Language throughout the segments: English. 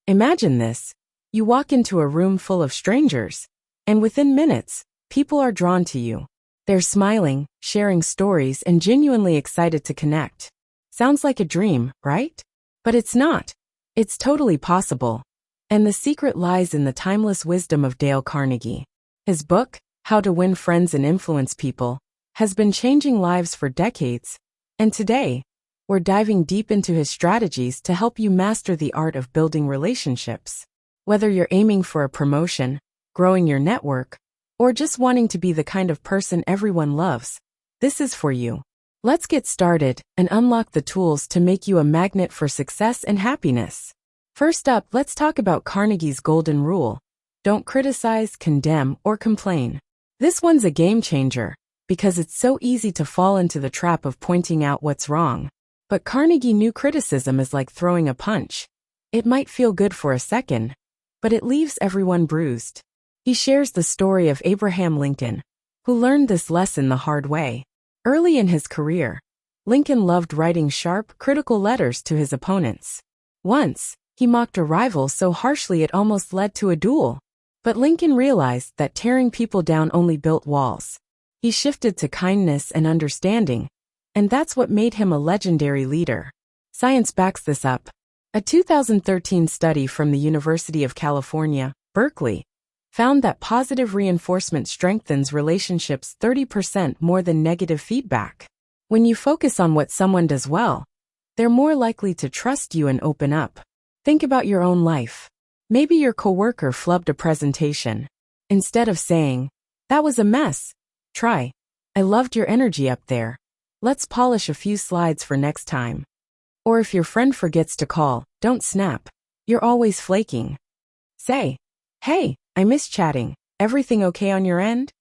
Imagine this. You walk into a room full of strangers, and within minutes, people are drawn to you. They're smiling, sharing stories, and genuinely excited to connect. Sounds like a dream, right? But it's not. It's totally possible. And the secret lies in the timeless wisdom of Dale Carnegie. His book, How to Win Friends and Influence People, has been changing lives for decades, and today, we're diving deep into his strategies to help you master the art of building relationships. Whether you're aiming for a promotion, growing your network, or just wanting to be the kind of person everyone loves, this is for you. Let's get started and unlock the tools to make you a magnet for success and happiness. First up, let's talk about Carnegie's golden rule. Don't criticize, condemn, or complain. This one's a game changer, because it's so easy to fall into the trap of pointing out what's wrong. But Carnegie knew criticism is like throwing a punch. It might feel good for a second, but it leaves everyone bruised. He shares the story of Abraham Lincoln, who learned this lesson the hard way. Early in his career, Lincoln loved writing sharp, critical letters to his opponents. Once, he mocked a rival so harshly it almost led to a duel. But Lincoln realized that tearing people down only built walls. He shifted to kindness and understanding, and that's what made him a legendary leader. Science backs this up. A 2013 study from the University of California, Berkeley, found that positive reinforcement strengthens relationships 30% more than negative feedback. When you focus on what someone does well, they're more likely to trust you and open up. Think about your own life. Maybe your coworker flubbed a presentation. Instead of saying, "That was a mess," try, "I loved your energy up there. Let's polish a few slides for next time." Or if your friend forgets to call, don't snap. You're always flaking. Say, "Hey, I miss chatting. Everything okay on your end?"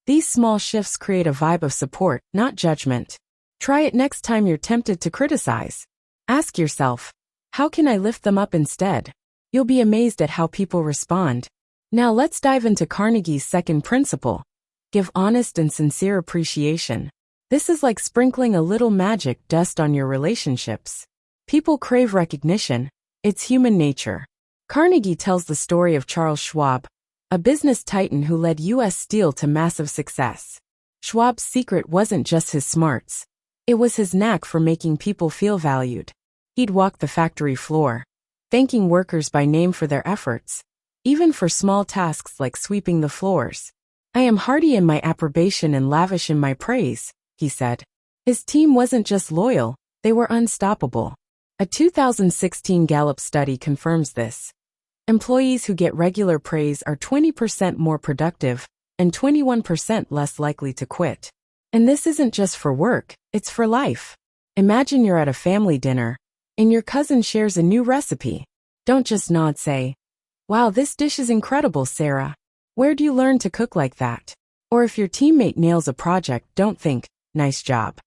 These small shifts create a vibe of support, not judgment. Try it next time you're tempted to criticize. Ask yourself, how can I lift them up instead? You'll be amazed at how people respond. Now let's dive into Carnegie's second principle. Give honest and sincere appreciation. This is like sprinkling a little magic dust on your relationships. People crave recognition. It's human nature. Carnegie tells the story of Charles Schwab, a business titan who led U.S. Steel to massive success. Schwab's secret wasn't just his smarts. It was his knack for making people feel valued. He'd walk the factory floor, thanking workers by name for their efforts, even for small tasks like sweeping the floors. "I am hearty in my approbation and lavish in my praise," he said. His team wasn't just loyal, they were unstoppable. A 2016 Gallup study confirms this. Employees who get regular praise are 20% more productive and 21% less likely to quit. And this isn't just for work, it's for life. Imagine you're at a family dinner, and your cousin shares a new recipe. Don't just nod, say, "Wow, this dish is incredible, Sarah. Where'd you learn to cook like that?" Or if your teammate nails a project, don't think, "Nice job."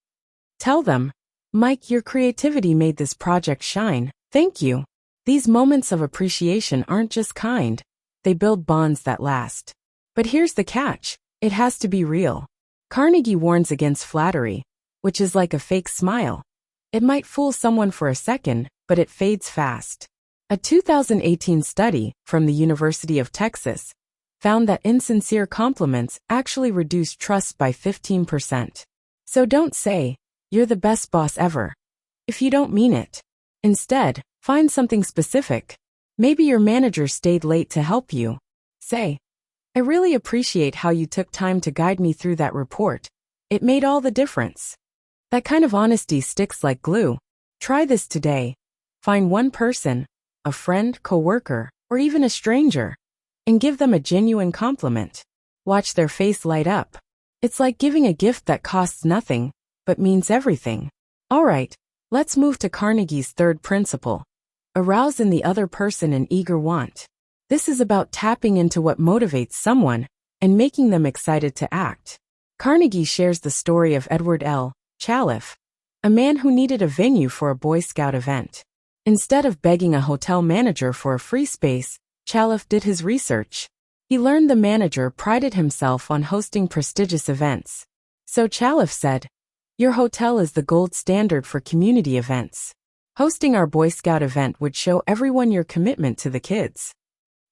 Tell them, "Mike, your creativity made this project shine. Thank you." These moments of appreciation aren't just kind, they build bonds that last. But here's the catch, it has to be real. Carnegie warns against flattery, which is like a fake smile. It might fool someone for a second, but it fades fast. A 2018 study from the University of Texas found that insincere compliments actually reduce trust by 15%. So don't say, "You're the best boss ever," if you don't mean it. Instead, find something specific. Maybe your manager stayed late to help you. Say, "I really appreciate how you took time to guide me through that report. It made all the difference." That kind of honesty sticks like glue. Try this today. Find one person, a friend, coworker, or even a stranger, and give them a genuine compliment. Watch their face light up. It's like giving a gift that costs nothing, but means everything. All right, let's move to Carnegie's third principle. Arouse in the other person an eager want. This is about tapping into what motivates someone and making them excited to act. Carnegie shares the story of Edward L. Chalif, a man who needed a venue for a Boy Scout event. Instead of begging a hotel manager for a free space, Chalif did his research. He learned the manager prided himself on hosting prestigious events. So Chalif said, "Your hotel is the gold standard for community events. Hosting our Boy Scout event would show everyone your commitment to the kids.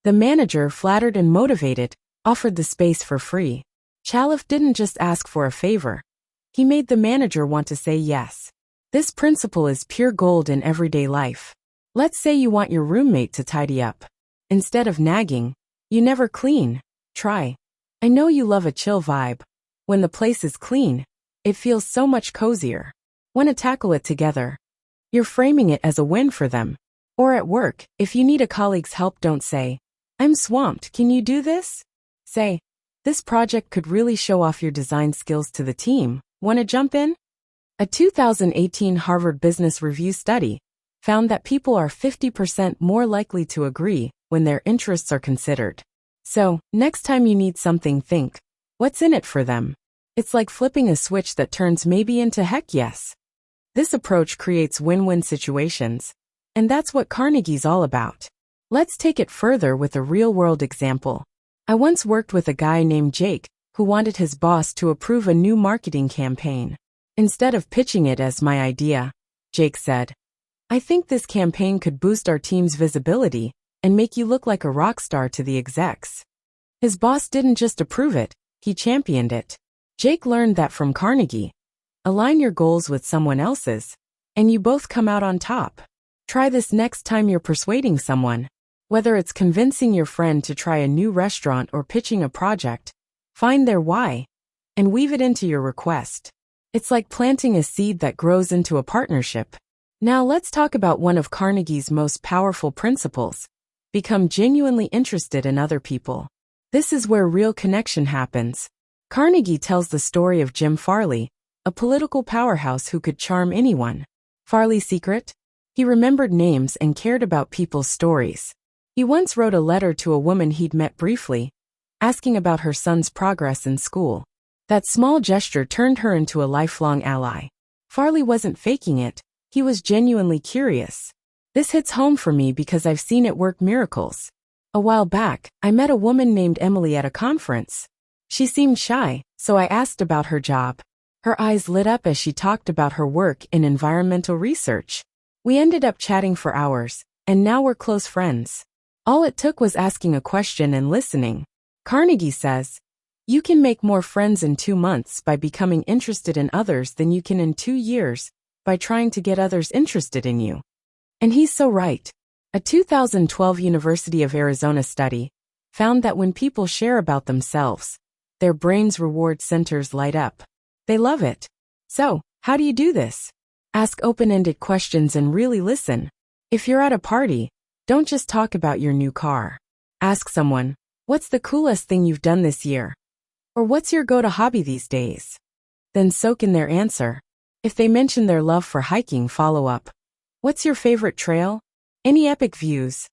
The manager, flattered and motivated, offered the space for free. Chalif didn't just ask for a favor. He made the manager want to say yes. This principle is pure gold in everyday life. Let's say you want your roommate to tidy up. Instead of nagging, "You never clean," try, "I know you love a chill vibe. When the place is clean, it feels so much cozier. Want to tackle it together?" You're framing it as a win for them. Or at work, if you need a colleague's help, don't say, "I'm swamped, can you do this?" Say, "This project could really show off your design skills to the team. Want to jump in?" A 2018 Harvard Business Review study found that people are 50% more likely to agree when their interests are considered. So, next time you need something, think, what's in it for them? It's like flipping a switch that turns maybe into heck yes. This approach creates win-win situations, and that's what Carnegie's all about. Let's take it further with a real-world example. I once worked with a guy named Jake who wanted his boss to approve a new marketing campaign. Instead of pitching it as my idea, Jake said, "I think this campaign could boost our team's visibility and make you look like a rock star to the execs." His boss didn't just approve it, he championed it. Jake learned that from Carnegie. Align your goals with someone else's, and you both come out on top. Try this next time you're persuading someone. Whether it's convincing your friend to try a new restaurant or pitching a project, find their why and weave it into your request. It's like planting a seed that grows into a partnership. Now let's talk about one of Carnegie's most powerful principles. Become genuinely interested in other people. This is where real connection happens. Carnegie tells the story of Jim Farley, a political powerhouse who could charm anyone. Farley's secret? He remembered names and cared about people's stories. He once wrote a letter to a woman he'd met briefly, asking about her son's progress in school. That small gesture turned her into a lifelong ally. Farley wasn't faking it, he was genuinely curious. This hits home for me because I've seen it work miracles. A while back, I met a woman named Emily at a conference. She seemed shy, so I asked about her job. Her eyes lit up as she talked about her work in environmental research. We ended up chatting for hours, and now we're close friends. All it took was asking a question and listening. Carnegie says, you can make more friends in 2 months by becoming interested in others than you can in 2 years by trying to get others interested in you. And he's so right. A 2012 University of Arizona study found that when people share about themselves, their brain's reward centers light up. They love it. So, how do you do this? Ask open-ended questions and really listen. If you're at a party, don't just talk about your new car. Ask someone, what's the coolest thing you've done this year? Or what's your go-to hobby these days? Then soak in their answer. If they mention their love for hiking, follow up. What's your favorite trail? Any epic views?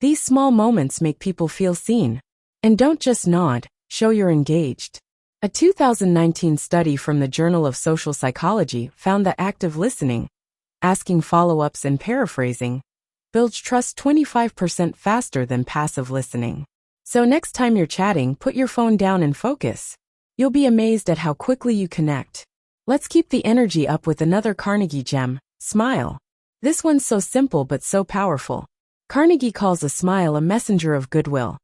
These small moments make people feel seen. And don't just nod, show you're engaged. A 2019 study from the Journal of Social Psychology found that active listening, asking follow-ups and paraphrasing, builds trust 25% faster than passive listening. So next time you're chatting, put your phone down and focus. You'll be amazed at how quickly you connect. Let's keep the energy up with another Carnegie gem, smile. This one's so simple but so powerful. Carnegie calls a smile a messenger of goodwill.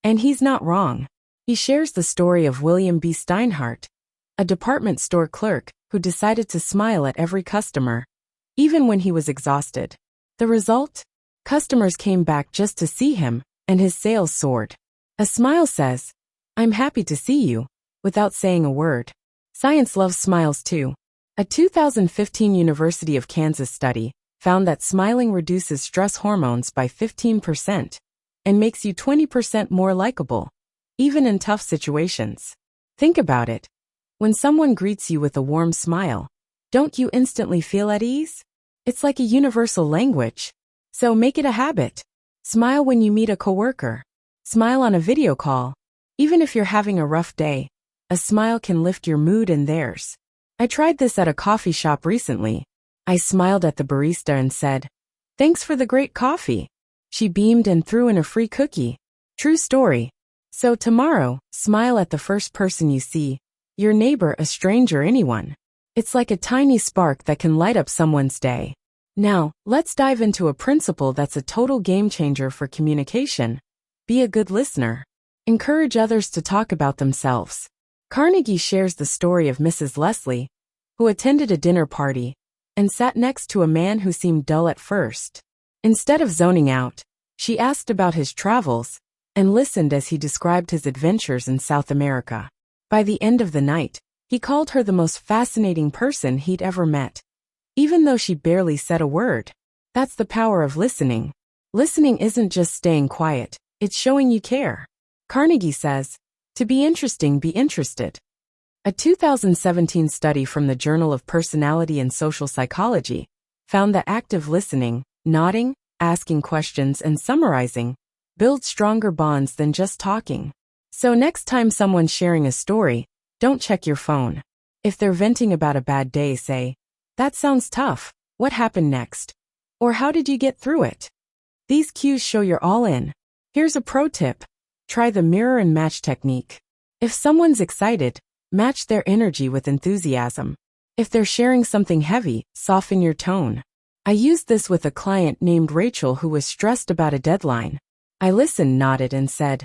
And he's not wrong. He shares the story of William B. Steinhardt, a department store clerk who decided to smile at every customer, even when he was exhausted. The result? Customers came back just to see him, and his sales soared. A smile says, I'm happy to see you, without saying a word. Science loves smiles too. A 2015 University of Kansas study found that smiling reduces stress hormones by 15% and makes you 20% more likable, even in tough situations. Think about it. When someone greets you with a warm smile, don't you instantly feel at ease? It's like a universal language. So make it a habit. Smile when you meet a coworker. Smile on a video call. Even if you're having a rough day, a smile can lift your mood and theirs. I tried this at a coffee shop recently. I smiled at the barista and said, thanks for the great coffee. She beamed and threw in a free cookie. True story. So tomorrow, smile at the first person you see, your neighbor, a stranger, anyone. It's like a tiny spark that can light up someone's day. Now, let's dive into a principle that's a total game changer for communication. Be a good listener. Encourage others to talk about themselves. Carnegie shares the story of Mrs. Leslie, who attended a dinner party and sat next to a man who seemed dull at first. Instead of zoning out, she asked about his travels and listened as he described his adventures in South America. By the end of the night, he called her the most fascinating person he'd ever met, even though she barely said a word. That's the power of listening. Listening isn't just staying quiet, it's showing you care. Carnegie says, to be interesting, be interested. A 2017 study from the Journal of Personality and Social Psychology found that active listening, nodding, asking questions, and summarizing builds stronger bonds than just talking. So next time someone's sharing a story, don't check your phone. If they're venting about a bad day, say, "That sounds tough. What happened next?" Or "How did you get through it?" These cues show you're all in. Here's a pro tip. Try the mirror and match technique. If someone's excited, match their energy with enthusiasm. If they're sharing something heavy, soften your tone. I used this with a client named Rachel who was stressed about a deadline. I listened, nodded, and said,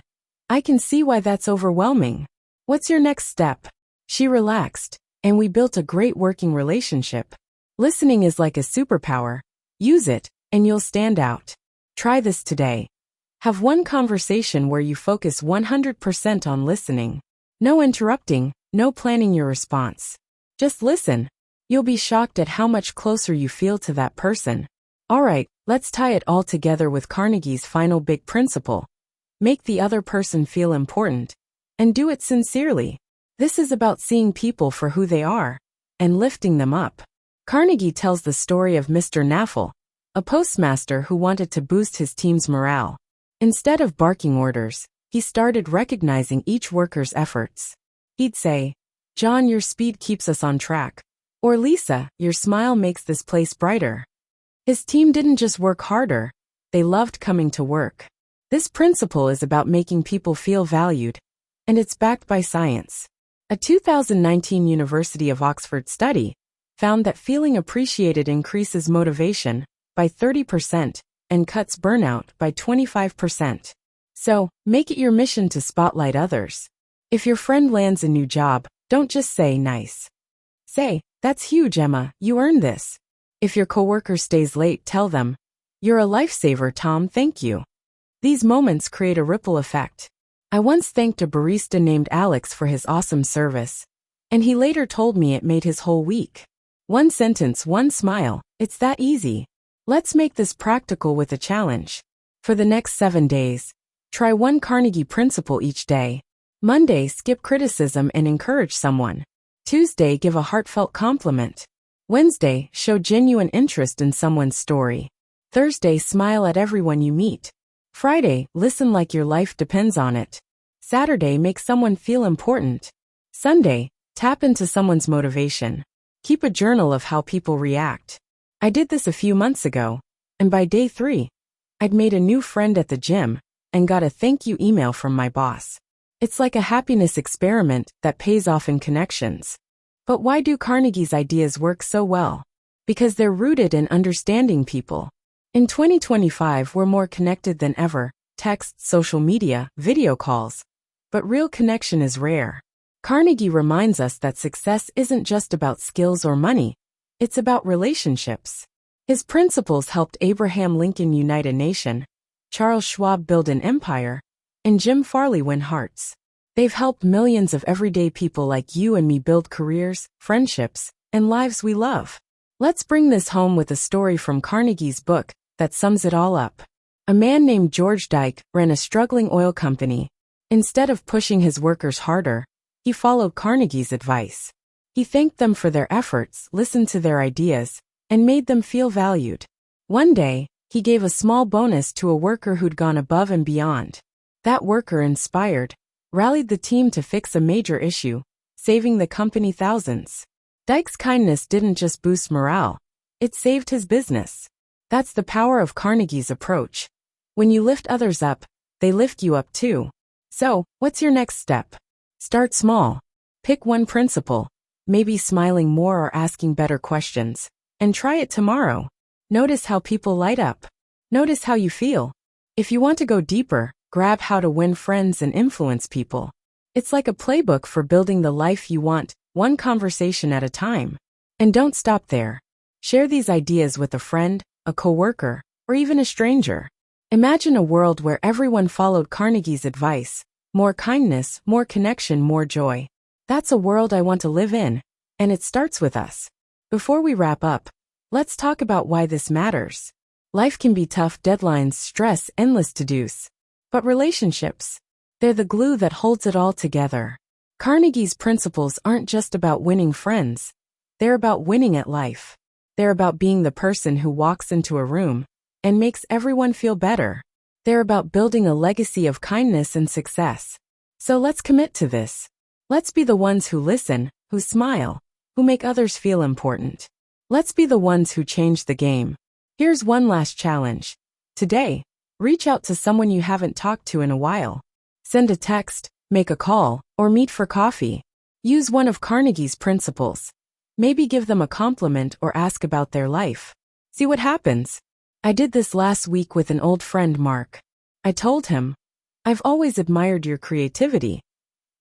"I can see why that's overwhelming. What's your next step?" She relaxed, and we built a great working relationship. Listening is like a superpower. Use it, and you'll stand out. Try this today. Have one conversation where you focus 100% on listening. No interrupting, no planning your response. Just listen. You'll be shocked at how much closer you feel to that person. Alright, let's tie it all together with Carnegie's final big principle. Make the other person feel important. And do it sincerely. This is about seeing people for who they are and lifting them up. Carnegie tells the story of Mr. Naffle, a postmaster who wanted to boost his team's morale. Instead of barking orders, he started recognizing each worker's efforts. He'd say, "John, your speed keeps us on track." Or, "Lisa, your smile makes this place brighter." His team didn't just work harder, they loved coming to work. This principle is about making people feel valued, and it's backed by science. A 2019 University of Oxford study found that feeling appreciated increases motivation by 30% and cuts burnout by 25%. So, make it your mission to spotlight others. If your friend lands a new job, don't just say nice. Say, "That's huge, Emma, you earned this." If your coworker stays late, tell them, "You're a lifesaver, Tom, thank you." These moments create a ripple effect. I once thanked a barista named Alex for his awesome service, and he later told me it made his whole week. One sentence, one smile, it's that easy. Let's make this practical with a challenge. For the next 7 days, try one Carnegie principle each day. Monday, skip criticism and encourage someone. Tuesday, give a heartfelt compliment. Wednesday, show genuine interest in someone's story. Thursday, smile at everyone you meet. Friday, listen like your life depends on it. Saturday, make someone feel important. Sunday, tap into someone's motivation. Keep a journal of how people react. I did this a few months ago, and by day 3, I'd made a new friend at the gym and got a thank you email from my boss. It's like a happiness experiment that pays off in connections. But why do Carnegie's ideas work so well? Because they're rooted in understanding people. In 2025, we're more connected than ever, text, social media, video calls. But real connection is rare. Carnegie reminds us that success isn't just about skills or money, it's about relationships. His principles helped Abraham Lincoln unite a nation, Charles Schwab build an empire, and Jim Farley win hearts. They've helped millions of everyday people like you and me build careers, friendships, and lives we love. Let's bring this home with a story from Carnegie's book that sums it all up. A man named George Dyke ran a struggling oil company. Instead of pushing his workers harder, he followed Carnegie's advice. He thanked them for their efforts, listened to their ideas, and made them feel valued. One day, he gave a small bonus to a worker who'd gone above and beyond. That worker, inspired, rallied the team to fix a major issue, saving the company thousands. Dyke's kindness didn't just boost morale, it saved his business. That's the power of Carnegie's approach. When you lift others up, they lift you up too. So, what's your next step? Start small. Pick one principle, maybe smiling more or asking better questions, and try it tomorrow. Notice how people light up. Notice how you feel. If you want to go deeper, grab How to Win Friends and Influence People. It's like a playbook for building the life you want, one conversation at a time. And don't stop there. Share these ideas with a friend, a coworker, or even a stranger. Imagine a world where everyone followed Carnegie's advice. More kindness, more connection, more joy. That's a world I want to live in, and it starts with us. Before we wrap up, let's talk about why this matters. Life can be tough, deadlines, stress, endless to-dos. But relationships, they're the glue that holds it all together. Carnegie's principles aren't just about winning friends. They're about winning at life. They're about being the person who walks into a room and makes everyone feel better. They're about building a legacy of kindness and success. So let's commit to this. Let's be the ones who listen, who smile, who make others feel important. Let's be the ones who change the game. Here's one last challenge. Today, reach out to someone you haven't talked to in a while. Send a text, make a call, or meet for coffee. Use one of Carnegie's principles. Maybe give them a compliment or ask about their life. See what happens. I did this last week with an old friend, Mark. I told him, I've always admired your creativity.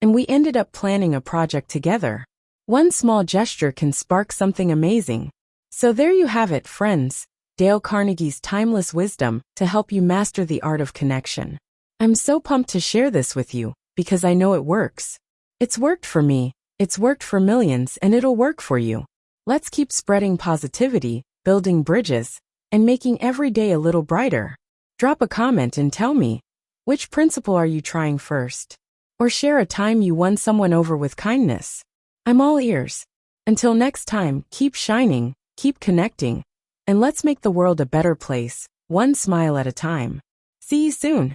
And we ended up planning a project together. One small gesture can spark something amazing. So there you have it, friends. Dale Carnegie's timeless wisdom to help you master the art of connection. I'm so pumped to share this with you because I know it works. It's worked for me, it's worked for millions, and it'll work for you. Let's keep spreading positivity, building bridges, and making every day a little brighter. Drop a comment and tell me, which principle are you trying first? Or share a time you won someone over with kindness. I'm all ears. Until next time, keep shining, keep connecting, and let's make the world a better place, one smile at a time. See you soon.